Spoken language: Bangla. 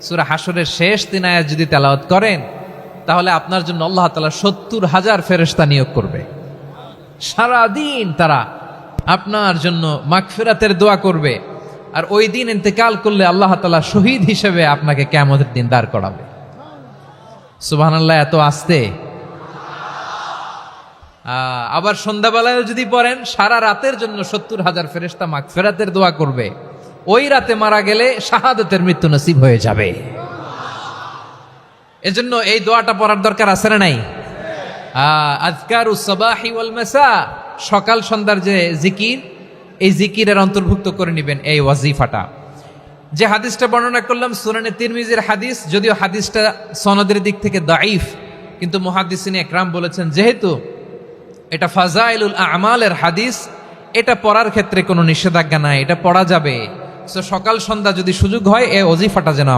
সূরা হাশরের শেষ 3 আয়াত যদি তেলাওয়াত করেন তাহলে আপনার জন্য আল্লাহ তাআলা 70,000 ফেরেশতা নিয়োগ করবে। সারা দিন তারা আপনার জন্য মাগফিরাতের দোয়া করবে। আর ওই দিন ইন্তেকাল করলে আল্লাহ তাআলা শহীদ হিসেবে আপনাকে কিয়ামতের দিন দাঁড় করাবে। সুবহানাল্লাহ, এত আস্তে। আবার সন্ধ্যাবেলায় যদি পড়েন সারা রাতের জন্য 70,000 ফেরেশতা মাগফিরাতের দোয়া করবে। ওই রাতে মারা গেলে শাহাদাতের মৃত্যু নসিব হয়ে যাবে। এজন্য এই দোয়াটা পড়ার দরকার আছে না নাই? আযকারুস সাবাহি ওয়াল মাসা, সকাল সন্ধ্যার যে জিকির, এই জিকিরের অন্তর্ভুক্ত করে নেবেন এই ওয়াজিফাটা। যে হাদিসটা বর্ণনা করলাম সুনানে তিরমিজির হাদিস, যদিও হাদিসটা সনদের দিক থেকে দাঈফ, কিন্তু মুহাদ্দিসিনে একরাম বলেছেন যেহেতু এটা ফাজাইলুল আমালের হাদিস, এটা পড়ার ক্ষেত্রে কোনো নিষেধাজ্ঞা নাই, এটা পড়া যাবে। সো সকাল সন্ধ্যা যদি সুযোগ হয় এই ওয়াজিফাটা যেন